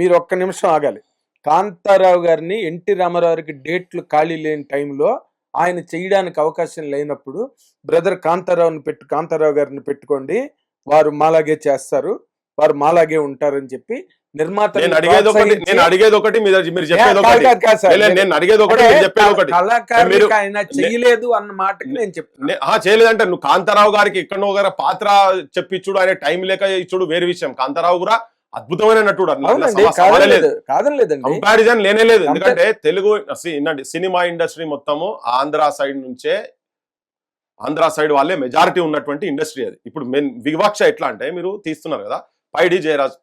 మీరు ఒక్క నిమిషం ఆగాలి. కాంతారావు గారిని ఎన్టీ రామారావుకి డేట్లు ఖాళీ లేని టైంలో ఆయన చేయడానికి అవకాశం లేనప్పుడు బ్రదర్ కాంతారావు గారిని పెట్టుకోండి, వారు మాలాగే చేస్తారు, వారు మాలాగే ఉంటారని చెప్పి నిర్మాత ఆయన చేయలేదు అన్న మాటకి నేను చెప్తాను. చేయలేదంటే నువ్వు కాంతారావు గారికి ఎక్కడో గారి పాత్ర చెప్పించుడు, ఆయన టైం లేక ఇచ్చుడు వేరే విషయం. కాంతారావు కూడా అద్భుతమైన నటుడు, కంపారిజన్ లేనే లేదు. ఎందుకంటే తెలుగు సినిమా ఇండస్ట్రీ మొత్తము ఆంధ్ర సైడ్ వాళ్ళే మెజారిటీ ఉన్నటువంటి ఇండస్ట్రీ అది. ఇప్పుడు వివక్ష ఎట్లా అంటే, మీరు తీస్తున్నారు కదా పైడి జయరాజ్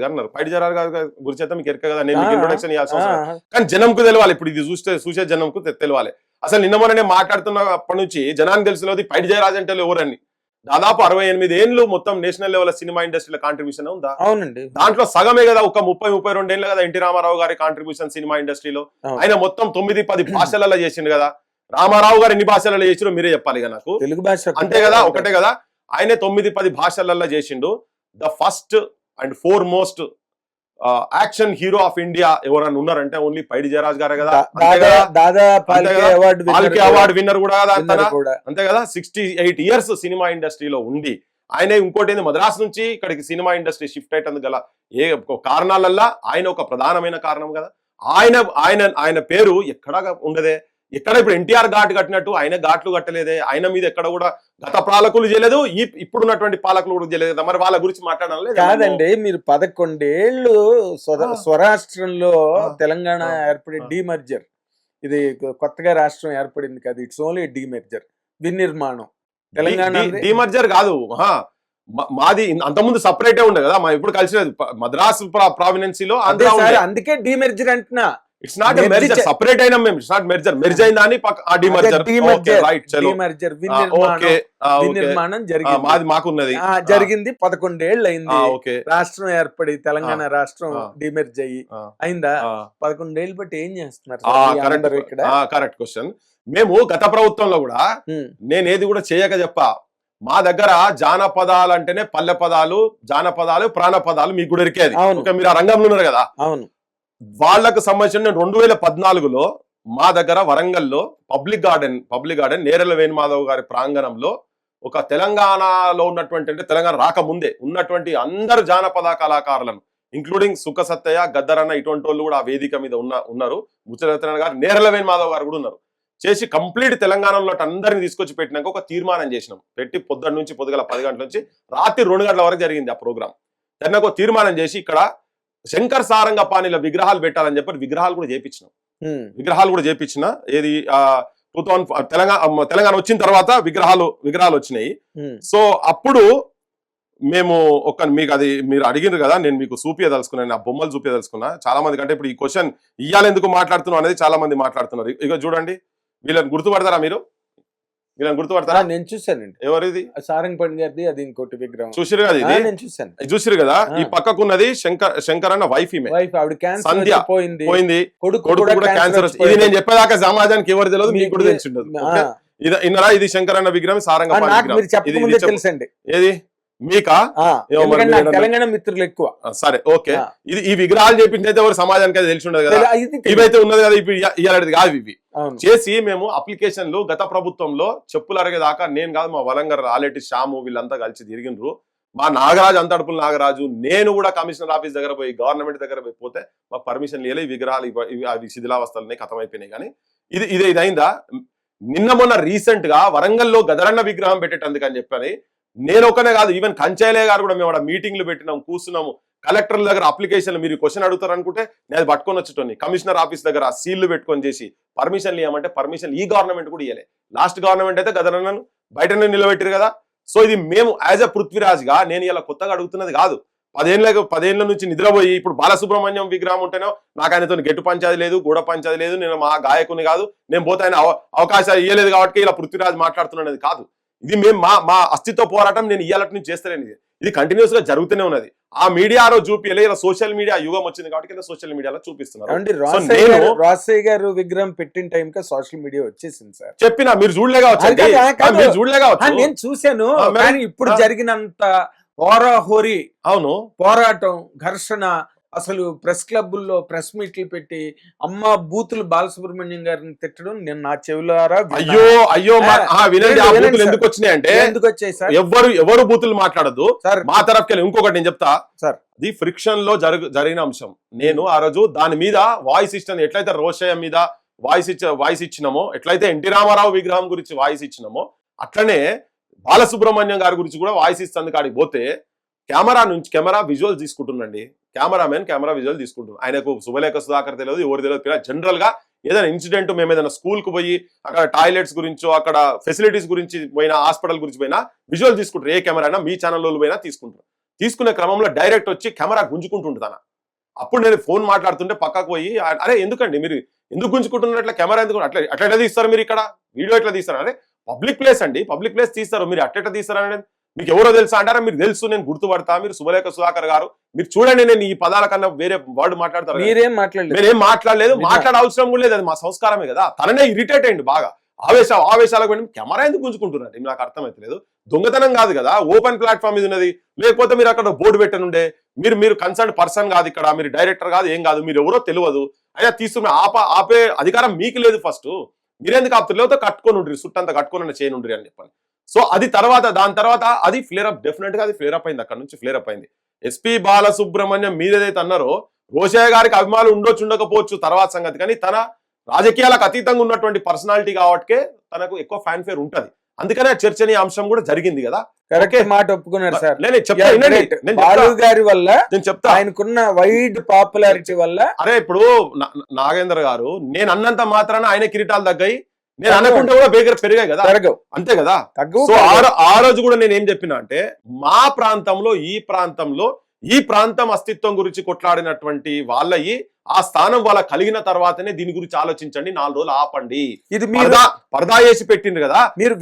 గారు ఉన్నారు. పైడి జయరాజ్ గారి గురించి అయితే మీకు ఎరక కదా, నేను మీకు ఇంట్రొడక్షన్ ఇవ్వాల్సిన అవసరం, కానీ జనంకు తెలియాలి. ఇప్పుడు ఇది చూసే జనంకు తెలియాలి. అసలు నిన్న మొన్న మాట్లాడుతున్నప్పటి నుంచి జనానికి తెలిసినది పైడి జయరాజ్ అంటే ఎవరని. దాదాపు 68 ఏళ్ళు మొత్తం నేషనల్ లెవెల్ సినిమా ఇండస్ట్రీలో కాంట్రిబ్యూషన్ ఉందా? అవునండి. దాంట్లో సగమే కదా, ఒక 30-32 ఏళ్ళు కదా ఎన్టీ రామారావు గారి కాంట్రిబ్యూషన్ సినిమా ఇండస్ట్రీలో. ఆయన మొత్తం 9-10 భాషలలో చేసిండు కదా. రామారావు గారు ఎన్ని భాషలలో చేసిండో మీరే చెప్పాలి కదా నాకు. తెలుగు భాష అంతే కదా, ఒకటే కదా. ఆయనే 9-10 భాషలలో చేసిండు. The first and foremost action hero of India ఎవరన్నా ఉన్నారంటే ఓన్లీ పైడి జయరాజ్ గారే కదా. అవార్డు విన్నర్ కూడా కదా అంతే కదా. 68 ఇయర్స్ సినిమా ఇండస్ట్రీలో ఉండి ఆయన ఇంకోటి ఏంది, మద్రాసు నుంచి ఇక్కడికి సినిమా ఇండస్ట్రీ షిఫ్ట్ అయ్యేందుకు గల కారణాలల్లా ఆయన ఒక ప్రధానమైన కారణం కదా. ఆయన పేరు ఎక్కడా ఉండదే. ఎక్కడ ఇప్పుడు ఎన్టీఆర్ ఘాట్ కట్టినట్టు ఆయన ఘాట్లు కట్టలేదే. ఆయన మీద ఎక్కడ కూడా గత పాలకులు చేయలేదు, ఇప్పుడున్నటువంటి పాలకులు కూడా చేయలేదు కదా. మరి వాళ్ళ గురించి మాట్లాడాలి కాదండి. మీరు 11 ఏళ్ళు స్వరాష్ట్రంలో తెలంగాణ ఏర్పడి డీమర్జర్, ఇది కొత్తగా రాష్ట్రం ఏర్పడింది కదా, ఇట్స్ ఓన్లీ డీమర్జర్, వినిర్మాణం. తెలంగాణ డీమర్జర్ కాదు, మాది అంతకుముందు సపరేటే ఉండే కదా. మా ఇప్పుడు కలిసినది మద్రాసు ప్రావినెన్సీలో, అందుకే డీమర్జర్ అంటున్నా. ఇట్స్ నాట్ మెర్జర్, సెపరేట్ అయినా మేము. ఇట్స్ నాట్ మెర్జర్, మెర్జ్ అయిందా అని నిర్మాణం మాకున్నది జరిగింది. 11 ఏళ్ళు అయింది రాష్ట్రం ఏర్పడి, తెలంగాణ రాష్ట్రం డిమెర్జ్ అయిందా? 11 ఏళ్ళు బట్టి ఏం చేస్తున్నారు? Correct question. మేము గత ప్రభుత్వంలో కూడా నేనేది కూడా చేయక చెప్పా. మా దగ్గర జానపదాలు అంటేనే పల్లె పదాలు, జానపదాలు, ప్రాణపదాలు మీకు కూడా ఎరికేది. మీరు ఆ రంగంలో ఉన్నారు కదా. అవును. వాళ్లకు సంబంధించిన 2014లో మా దగ్గర వరంగల్లో పబ్లిక్ గార్డెన్ నేరెల వేణుమాధవ్ గారి ప్రాంగణంలో ఒక తెలంగాణలో ఉన్నటువంటి, అంటే తెలంగాణ రాకముందే ఉన్నటువంటి అందరు జానపద కళాకారులను, ఇంక్లూడింగ్ సుఖ సత్తయ్య, గద్దరన్న, ఇటువంటి వాళ్ళు కూడా ఆ వేదిక మీద ఉన్నారు. ముచ్చరత్న గారు, నేరెల వేణుమాధవ్ గారు కూడా ఉన్నారు. చేసి కంప్లీట్ తెలంగాణలో అందరిని తీసుకొచ్చి పెట్టినాక ఒక తీర్మానం చేసినాం. పెట్టి పొద్దున్న నుంచి పొద్దుగల 10 గంటల నుంచి రాత్రి 2 గంటల వరకు జరిగింది ఆ ప్రోగ్రాం. దాన్ని ఒక తీర్మానం చేసి ఇక్కడ శంకర్ సారంగపాణిల విగ్రహాలు పెట్టాలని చెప్పి విగ్రహాలు కూడా చేపించిన ఏది 2000 తెలంగాణ వచ్చిన తర్వాత విగ్రహాలు వచ్చినాయి. సో అప్పుడు మేము మీకు అది మీరు అడిగినారు కదా, నేను మీకు చూపించదలుచుకున్నాను, ఆ బొమ్మలు చూపించదలుచుకున్నా. చాలా మంది కంటే ఇప్పుడు ఈ క్వశ్చన్ ఇయ్యాలి ఎందుకు మాట్లాడుతున్నాం అనేది చాలా మంది మాట్లాడుతున్నారు. ఇక చూడండి, వీళ్ళని గుర్తుపడతారా? వీళ్ళని గుర్తుపడతారా? నేను చూసానండి. ఎవరిది? సారంగపాణి గారిది. అది ఇంకోటి విగ్రహం చూసిరు కదా, ఇది నేను చూసాను. చూసిరు కదా. ఈ పక్కకున్నది శంకర్ అన్న వైఫ్, సంధ్య పోయింది, కొడుకు కూడా క్యాన్సర్. ఇది నేను చెప్పేదాకా సమాజానికి ఎవరు తెలియదు, మీకు కూడా తెలిసి ఉండదు. ఇన్నరా, ఇది శంకర్ అన్న విగ్రహం, సారంగపాణి తెలుసండి. ఏది మీకా? తెలంగాణ మిత్రులు ఎక్కువ. సరే, ఓకే. ఇది ఈ విగ్రహాలు చేపించైతే ఎవరు సమాజానికి అది తెలిసి ఉండదు కదా. ఇవైతే ఉన్నది కదా, ఇప్పుడు ఇలాంటిది కాదు. ఇవి చేసి మేము అప్లికేషన్లు గత ప్రభుత్వంలో చెప్పులు అరగేదాకా నేను కాదు, మా వలంగర్ ఆలేటి శ్యాము వీళ్ళంతా కలిసి తిరిగినరు. మా నాగరాజు, అంతడుపుల నాగరాజు, నేను కూడా కమిషనర్ ఆఫీస్ దగ్గర పోయి, గవర్నమెంట్ దగ్గర పోతే మాకు పర్మిషన్ లేదు. ఈ విగ్రహాలు అవి శిథిలావస్థలనే ఖతమైపోయినాయి. కానీ ఇది అయిందా? నిన్న మొన్న రీసెంట్ గా వరంగల్లో గదరన్న విగ్రహం పెట్టేటందుకని చెప్పని నేను ఒకనే కాదు, ఈవెన్ కంచైలే గారు కూడా మేము మీటింగ్లు పెట్టినాం, కూర్చున్నాము. కలెక్టర్ల దగ్గర అప్లికేషన్లు మీరు క్వశ్చన్ అడుగుతారు అనుకుంటే నేను అది పట్టుకొని వచ్చేటోని. కమిషనర్ ఆఫీస్ దగ్గర సీళ్లు పెట్టుకొని చేసి పర్మిషన్లు ఇవ్వమంటే పర్మిషన్ ఈ గవర్నమెంట్ కూడా ఇవ్వలే. లాస్ట్ గవర్నమెంట్ అయితే గదరన్నను బయటనే నిలబెట్టారు కదా. సో ఇది మేము యాజ్ ఎ పృథ్వీరాజ్ గా నేను ఇలా కొత్తగా అడుగుతున్నది కాదు. 10 ఏళ్ల నుంచి నిద్రపోయి ఇప్పుడు బాలసుబ్రహ్మణ్యం విగ్రహం ఉంటేనో నాకు ఆయనతో గెట్టు పంచాది లేదు, గూడ పంచాది లేదు, నేను మా గాయకుని కాదు, నేను పోతే ఆయన అవకాశాలు ఇవ్వలేదు కాబట్టి ఇలా పృథ్వీరాజ్ మాట్లాడుతున్నది కాదు. ఇది మేము మా అస్తిత్వ పోరాటం నేను ఇయ్యాలటి నుంచి చేస్తాను. ఇది కంటిన్యూస్ గా జరుగుతూనే ఉన్నది. ఆ మీడియా చూపించలే, ఇలా సోషల్ మీడియా యుగం వచ్చింది కాబట్టి సోషల్ మీడియాలో చూపిస్తున్నారు. రాజశేఖర్ గారు విగ్రహం పెట్టిన టైం కి సోషల్ మీడియా వచ్చేసింది సార్. చెప్పినా మీరు చూడలేగా వచ్చి నేను చూశాను. కానీ ఇప్పుడు జరిగినంత హోరాహోరీ అవును పోరాటం, ఘర్షణ, అసలు ప్రెస్ క్లబ్బుల్లో ప్రెస్ మీట్లు పెట్టి అమ్మ బూతులు బాలసుబ్రహ్మణ్యం గారిని తిట్టడం నేను నా చెవులారా అయ్యో అయ్యో వినండి. ఆ బూతులు ఎందుకు వచ్చినాయి అంటే ఎందుకు వచ్చాయి సార్? ఎవరు బూతులు మాట్లాడదు సార్. మా తరఫుకెళ్ళి ఇంకొకటి నేను చెప్తా సార్, అది ఫ్రిక్షన్ లో జరిగిన అంశం. నేను ఆ రోజు దాని మీద వాయిస్ ఇచ్చిన, ఎట్లయితే రోషయ్య మీద వాయిస్ ఇచ్చినామో, ఎట్లయితే ఎన్టీ రామారావు విగ్రహం గురించి వాయిస్ ఇచ్చినామో, అట్లనే బాలసుబ్రహ్మణ్యం గారి గురించి కూడా వాయిస్ ఇస్తుంది. కాడికి పోతే కెమెరా విజువల్ తీసుకుంటుండండి. కెమెరా విజువల్ తీసుకుంటున్నాం. ఆయనకు శుభలేఖ సుధాకర్ తెలియదు, ఎవరు తెలియదు. జనరల్ గా ఏదైనా ఇన్సిడెంట్, మేము ఏదైనా స్కూల్ కు పోయి అక్కడ టాయిలెట్స్ గురించో, అక్కడ ఫెసిలిటీస్ గురించి పోయినా, హాస్పిటల్ గురించి పోయినా విజువల్ తీసుకుంటారు. ఏ కెమెరా అయినా మీ ఛానల్లో పోయినా తీసుకుంటారు. తీసుకునే క్రమంలో డైరెక్ట్ వచ్చి కెమెరా గుంజుకుంటుంటుంది. అప్పుడు నేను ఫోన్ మాట్లాడుతుంటే పక్కకు పోయి, అరే ఎందుకండి మీరు ఎందుకు గుంజుకుంటున్నట్ల కెమెరా ఎందుకు అట్లా తీస్తారు, మీరు ఇక్కడ వీడియో ఎట్లా తీస్తారు? అరే పబ్లిక్ ప్లేస్ అండి, పబ్లిక్ ప్లేస్ తీస్తారు, మీరు అట్లా తీస్తారు అనేది మీకు ఎవరో తెలుసా అంటారా? మీరు తెలుసు, నేను గుర్తుపడతా, మీరు శుభలేఖ సుధాకర్ గారు, మీరు చూడండి, నేను ఈ పదాల కన్నా వేరే వర్డ్ మాట్లాడతారు. మీరేం మాట్లాడలేదు, మాట్లాడే అవసరం కూడా లేదు, అది మా సంస్కారమే కదా. తననే ఇరిటేట్ అయ్యింది బాగా, ఆవేశాలకు వెళ్ళి కెమెరా ఎందుకు గుంజుకుంటున్నారు నాకు అర్థమైతలేదు. దొంగతనం కాదు కదా, ఓపెన్ ప్లాట్ఫామ్ ఇది ఉన్నది. లేకపోతే మీరు అక్కడ బోర్డు పెట్టనుండే, మీరు కన్సర్న్ పర్సన్ కాదు, ఇక్కడ మీరు డైరెక్టర్ కాదు, ఏం కాదు, మీరు ఎవరో తెలియదు, అయినా తీసుకున్న ఆపే అధికారం మీకు లేదు. ఫస్ట్ మీరెందుకు ఆపుతారు? లేకపోతే కట్టుకొని ఉండ్రి, చుట్టంతా కట్టుకొని చేయను ఉండ్రి అని చెప్పాలి. సో అది దాని తర్వాత అది ఫ్లేరప్, డెఫినెట్ గా అది ఫ్లేరప్ అయింది. అక్కడ నుంచి ఫ్లేరప్ అయింది. ఎస్పీ బాలసుబ్రహ్మణ్యం మీరేదైతే అన్నారో, రోషయ్య గారికి అభిమానులు ఉండకపోవచ్చు తర్వాత సంగతి, కానీ తన రాజకీయాలకు అతీతంగా ఉన్నటువంటి పర్సనాలిటీ కాబట్టే తనకు ఎక్కువ ఫ్యాన్ ఫేర్ ఉంటది. అందుకనే చర్చనీయ అంశం కూడా జరిగింది కదా. కరెక్ట్ మాట ఒప్పుకున్నారు సార్. బాలు గారి వల్ల నేను చెప్తా, ఆయనకున్న వైడ్ పాపులారిటీ వల్ల. అరే ఇప్పుడు నాగేంద్ర గారు, నేను అన్నంత మాత్రాన ఆయన కిరీటాలు తగ్గాయి, నేను అనుకుంటే కూడా పెరిగాయి కదా, అంతే కదా. సో ఆ రోజు కూడా నేను ఏం చెప్పినా అంటే, మా ప్రాంతంలో ఈ ప్రాంతం అస్తిత్వం గురించి కొట్లాడినటువంటి వాళ్ళయి ఆ స్థానం వాళ్ళ కలిగిన తర్వాతనే దీని గురించి ఆలోచించండి, 4 రోజులు ఆపండి. ఇది పరదా వేసి పెట్టిండ్రు కదా. మీరు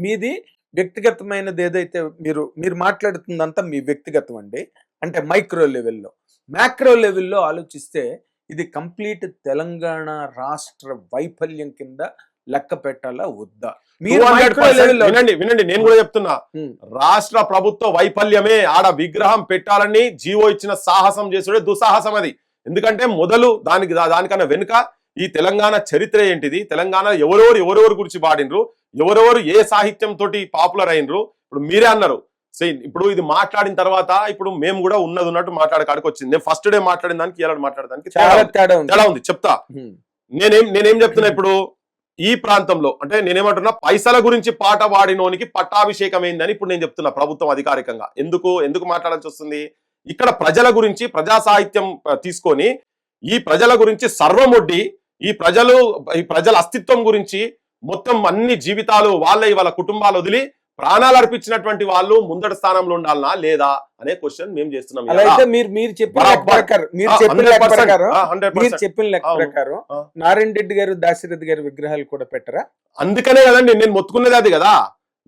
మీది వ్యక్తిగతమైనది ఏదైతే మీరు మాట్లాడుతుందంతా మీ వ్యక్తిగతం అండి. అంటే మైక్రో లెవెల్లో, మ్యాక్రో లెవెల్లో ఆలోచిస్తే ఇది కంప్లీట్ తెలంగాణ రాష్ట్ర వైఫల్యం కింద లెక్క పెట్టాలా వద్దా? వినండి, నేను కూడా చెప్తున్నా, రాష్ట్ర ప్రభుత్వ వైఫల్యమే. ఆడ విగ్రహం పెట్టాలని జీవో ఇచ్చిన సాహసం చేసుడే దుస్సాహసం అది. ఎందుకంటే మొదలు దానికన్నా వెనుక ఈ తెలంగాణ చరిత్ర ఏంటిది, తెలంగాణ ఎవరెవరు గురించి పాడినరు, ఎవరెవరు ఏ సాహిత్యం తోటి పాపులర్ అయినరు. ఇప్పుడు మీరే అన్నారు, ఇప్పుడు ఇది మాట్లాడిన తర్వాత ఇప్పుడు మేము కూడా ఉన్నట్టు మాట్లాడకాడికి వచ్చింది. నేను ఫస్ట్ డే మాట్లాడిన దానికి ఇలా మాట్లాడడానికి తేడా ఉంది. చెప్తా, నేనేం చెప్తున్నా, ఇప్పుడు ఈ ప్రాంతంలో అంటే నేనేమంటున్నా, పైసల గురించి పాట పాడినోనికి పట్టాభిషేకం అయిందని ఇప్పుడు నేను చెప్తున్నా ప్రభుత్వం అధికారికంగా. ఎందుకు మాట్లాడాల్సి వస్తుంది? ఇక్కడ ప్రజల గురించి, ప్రజా సాహిత్యం తీసుకొని ఈ ప్రజల గురించి సర్వమొడ్డి, ఈ ప్రజల అస్తిత్వం గురించి మొత్తం అన్ని జీవితాలు వాళ్ళ కుటుంబాలు వదిలి ప్రాణాలు అర్పించినటువంటి వాళ్ళు ముందటి స్థానంలో ఉండాలనా లేదా అనే క్వశ్చన్ మేము చేస్తున్నాం. మీరు చెప్పిన లెక్క ప్రకారం నారాయణ రెడ్డి గారు, దాశరథి గారి విగ్రహాలు కూడా పెట్టరా? అందుకనే కదండి నేను మొత్తుకునేది అది కదా.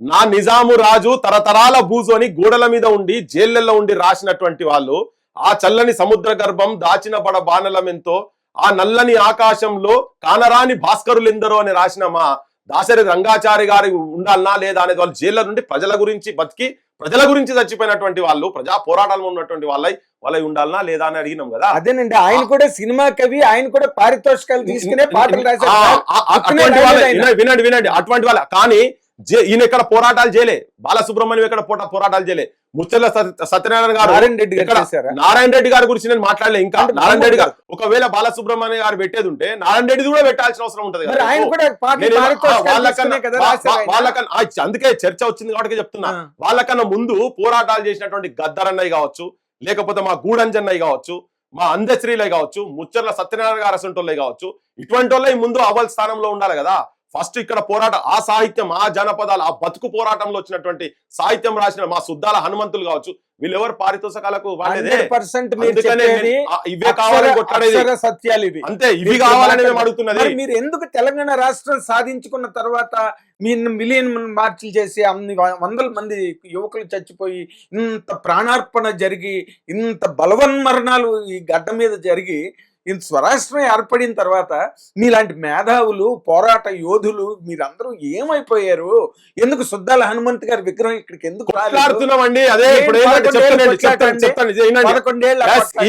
నా నిజాము రాజు తరతరాల బూజోని గోడల మీద ఉండి జైళ్లలో ఉండి రాసినటువంటి వాళ్ళు, ఆ చల్లని సముద్ర గర్భం దాచిన బాణలమెంతో, ఆ నల్లని ఆకాశంలో కానరాని భాస్కరులెందరో అని రాసిన మా దాశరథి రంగాచారి గారి ఉండాలనా లేదా అనేది వాళ్ళు జైళ్ళ నుండి ప్రజల గురించి బతికి ప్రజల గురించి చచ్చిపోయినటువంటి వాళ్ళు, ప్రజా పోరాటాలు ఉన్నటువంటి వాళ్ళై ఉండాలనా లేదా అని అడిగినాం కదా. అదేనండి, ఆయన కూడా సినిమా కవి, ఆయన కూడా పారితోషికాలు తీసుకునే పాటలు రాశారు. వినండి, అటువంటి వాళ్ళ. కానీ ఈయన ఎక్కడ పోరాటాలు చేయలే, బాలసుబ్రహ్మణ్యం ఎక్కడ పోరాటాలు చేయలే, ముచ్చర్ల సత్యనారాయణ గారు, నారాయణ రెడ్డి గారి గురించి నేను మాట్లాడలే. ఇంకా నారాయణ రెడ్డి గారు ఒకవేళ బాలసుబ్రహ్మణ్యం గారు పెట్టేది ఉంటే నారాయణ రెడ్డి కూడా పెట్టాల్సిన అవసరం ఉంటది కదా. అందుకే చర్చ వచ్చింది కాబట్టి చెప్తున్నా. వాళ్ళకన్నా ముందు పోరాటాలు చేసినటువంటి గద్దరన్నయ్య కావచ్చు, లేకపోతే మా గూడంజన్నయ్య కావచ్చు, మా అందశ్రీలయ్య కావచ్చు, ముచ్చర్ల సత్యనారాయణ గారు అసంటోళ్ళయ్య కావచ్చు, ఇటువంటి వాళ్ళ ముందు అవ్వల్ స్థానంలో ఉండాలి కదా. ఫస్ట్ ఇక్కడ పోరాటం, ఆ సాహిత్యం, ఆ జనపదాలు, ఆ బతుకు పోరాటంలో వచ్చినటువంటి సాహిత్యం రాసిన మా సుద్దాల హనుమంతులు కావచ్చు, వీళ్ళెవరు పారితోషకాలకు ఇవే కావాలని కొట్లాడేది, సత్యాలు ఇవి అంతే, ఇవి కావాలని మేము అడుగుతున్నది. మీరు ఎందుకు తెలంగాణ రాష్ట్రం సాధించుకున్న తర్వాత మిలియన్ మార్చిలు చేసి అన్ని వందల మంది యువకులు చచ్చిపోయి, ఇంత ప్రాణార్పణ జరిగి, ఇంత బలవన్మరణాలు ఈ గడ్డ మీద జరిగి, ఇంత స్వరాష్ట్రం ఏర్పడిన తర్వాత మీలాంటి మేధావులు పోరాట యోధులు మీరందరూ ఏమైపోయారు? ఎందుకు సుద్దాల హనుమంత్ గారి విగ్రహం ఇక్కడికి ఎందుకు మాట్లాడుతున్నామండి? అదే ఇప్పుడు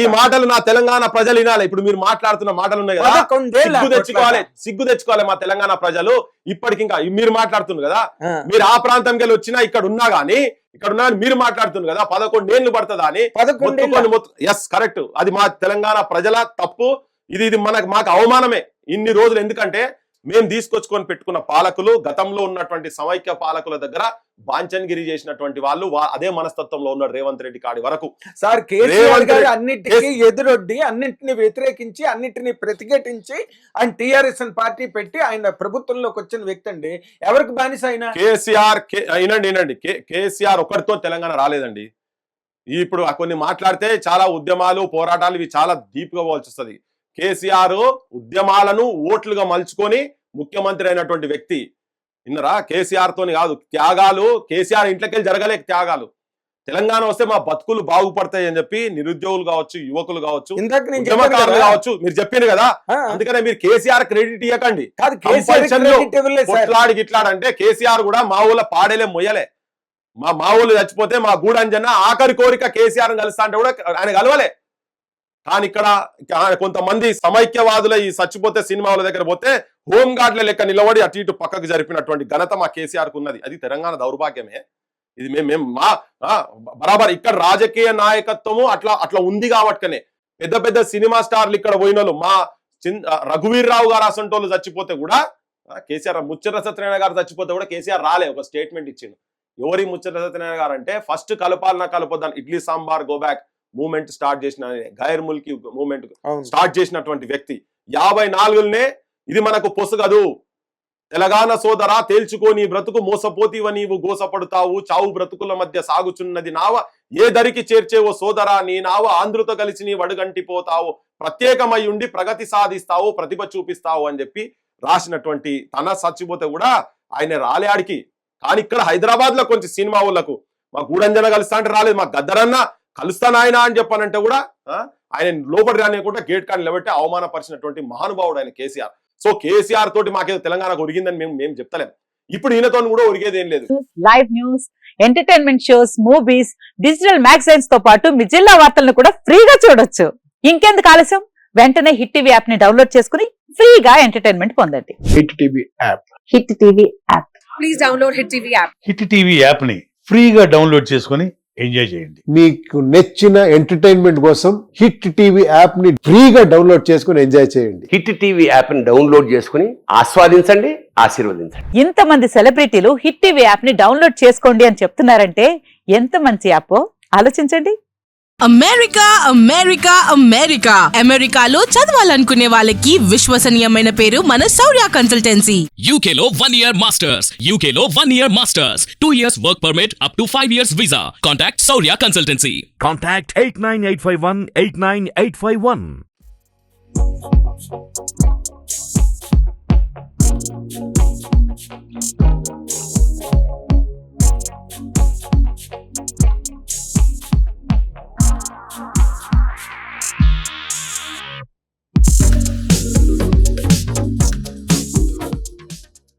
ఈ మాటలు నా తెలంగాణ ప్రజలు వినాలి. ఇప్పుడు మీరు మాట్లాడుతున్న మాటలు ఉన్నాయి కదా, సిగ్గు తెచ్చుకోవాలి మా తెలంగాణ ప్రజలు. ఇప్పటికి ఇంకా మీరు మాట్లాడుతున్నారు కదా, మీరు ఆ ప్రాంతంకి వెళ్ళి వచ్చినా ఇక్కడ ఉన్నా గానీ మీరు మాట్లాడుతున్నారు కదా 11 ఏళ్ళు పడుతుందా అని. ఎస్ కరెక్ట్, అది మా తెలంగాణ ప్రజల తప్పు. ఇది మాకు అవమానమే ఇన్ని రోజులు. ఎందుకంటే మేము తీసుకొచ్చుకొని పెట్టుకున్న పాలకులు గతంలో ఉన్నటువంటి సమైక్య పాలకుల దగ్గర బాంచన్గిరి చేసినటువంటి వాళ్ళు అదే మనస్తత్వంలో ఉన్నాడు రేవంత్ రెడ్డి కాడి వరకు. సార్ కేసీఆర్ గారు అన్నిటికీ ఎదురొడ్డి అన్నింటినీ వ్యతిరేకించి అన్నింటినీ ప్రతిఘటించి ఆయన టీఆర్ఎస్ పార్టీ పెట్టి ఆయన ప్రభుత్వంలోకి వచ్చిన వ్యక్తి అండి. ఎవరికి బానిస అయినా కేసీఆర్ వినండి కేసీఆర్ ఒక్కడితో తెలంగాణ రాలేదండి. ఇప్పుడు కొన్ని మాట్లాడితే చాలా ఉద్యమాలు పోరాటాలు ఇవి చాలా డీప్ గా పోవాల్సి వస్తుంది. కేసీఆర్ ఉద్యమాలను ఓట్లుగా మలుచుకొని ముఖ్యమంత్రి అయినటువంటి వ్యక్తి. విన్నరా? కేసీఆర్ తోని కాదు త్యాగాలు, కేసీఆర్ ఇంట్లోకెళ్ళి జరగలే త్యాగాలు. తెలంగాణ వస్తే మా బతుకులు బాగుపడతాయి అని చెప్పి నిరుద్యోగులు కావచ్చు, యువకులు కావచ్చు, ఉద్యమకారులు కావచ్చు మీరు చెప్పింది కదా. అందుకనే మీరు కేసీఆర్ క్రెడిట్ ఇవ్వకండి. ఇట్లాడంటే కేసీఆర్ కూడా మా ఊళ్ళో పాడేలే మొయ్యలే. మా ఊళ్ళు చచ్చిపోతే మా గూడంజన ఆఖరి కోరిక కేసీఆర్ కలుస్తా అంటే కూడా ఆయన కలవలే. కానీ ఇక్కడ కొంతమంది సమైక్యవాదుల ఈ చచ్చిపోతే సినిమా వాళ్ళ దగ్గర పోతే హోంగార్డ్ల లెక్క నిలబడి అటు ఇటు పక్కకు జరిపినటువంటి ఘనత మా కేసీఆర్ కు ఉన్నది. అది తెలంగాణ దౌర్భాగ్యమే. ఇది మేము బరాబర్ ఇక్కడ రాజకీయ నాయకత్వము అట్లా ఉంది కాబట్టినే పెద్ద పెద్ద సినిమా స్టార్లు ఇక్కడ పోయినోళ్ళు మా రఘువీర్ రావు గారు అసంటోళ్ళు చచ్చిపోతే కూడా కేసీఆర్, ముచ్చర్ల సత్యనారాయణ గారు చచ్చిపోతే కూడా కేసీఆర్ రాలే, ఒక స్టేట్మెంట్ ఇచ్చిండు. ఎవరి ముచ్చర్ల సత్యనారాయణ గారు అంటే ఫస్ట్ కలపాలన్నా idli sambar go back movement start చేసిన, గైర్ ముల్కీ మూవ్మెంట్ స్టార్ట్ చేసినటువంటి వ్యక్తి. 54నే ఇది మనకు పొసగదు తెలంగాణ సోదరా తేల్చుకో నీ బ్రతుకు మోసపోతీవ నీవు గోసపడుతావు చావు బ్రతుకుల మధ్య సాగుచున్నది నావ ఏ దరికి చేర్చేవో సోదరా నీ నావ ఆంధ్రుతో కలిసి నీ వడుగంటిపోతావు ప్రత్యేకమై ఉండి ప్రగతి సాధిస్తావు ప్రతిభ చూపిస్తావు అని చెప్పి రాసినటువంటి తన చచ్చిపోతే కూడా ఆయన రాలే ఆడికి. కానీ ఇక్కడ హైదరాబాద్ లో కొంచెం సినిమా వాళ్ళకు మా గూడంజన కలుస్తా అంటే రాలేదు, మా గద్దరన్న కలుస్తాను ఆయన అని చెప్పానంటే కూడా ఆయన లోపలి రానియకుండా గేట్ కాడ నిలబెట్టి అవమానపరిచినటువంటి మహానుభావుడు ఆయన కేసీఆర్. సో కేసీఆర్ తోటి మాకేదో తెలంగాణకు ఒరిగిందని మేము చెప్తలేం. ఇప్పుడు ఈయనతో కూడా ఒరిగేది ఏం లేదు. Live news, entertainment shows, movies, digital magazines తో పాటు మీ జిల్లా వార్తలను కూడా ఫ్రీగా చూడొచ్చు. ఇంకెందుకు ఆలస్యం, వెంటనే హిట్ టీవీ యాప్ ని డౌన్లోడ్ చేసుకుని ఫ్రీగా ఎంటర్టైన్మెంట్ పొందండి. Hit TV app. Hit TV app. Please download hit TV app. Hit TV app ని ఫ్రీగా డౌన్లోడ్ చేసుకుని ఎంజాయ్ చేయండి. మీకు నచ్చిన ఎంటర్టైన్మెంట్ కోసం హిట్ టీవీ యాప్ ని ఫ్రీగా డౌన్లోడ్ చేసుకుని ఎంజాయ్ చేయండి. హిట్ టీవీ యాప్ ని డౌన్లోడ్ చేసుకుని ఆస్వాదించండి, ఆశీర్వదించండి. ఇంతమంది సెలబ్రిటీలు హిట్ టీవీ యాప్ ని డౌన్లోడ్ చేసుకోండి అని చెప్తున్నారంటే ఎంత మంచి యాప్ ఆలోచించండి. అమెరికా అమెరికా అమెరికా అమెరికాలో చదవాలనుకునే వాళ్ళకి విశ్వసనీయమైన పేరు మన శౌర్య కన్సల్టెన్సీ. UK లో 1 year masters, UK లో 1 year masters, 2 years work permit up to 5 years visa. Contact Saurya Consultancy. Contact 89851 89851.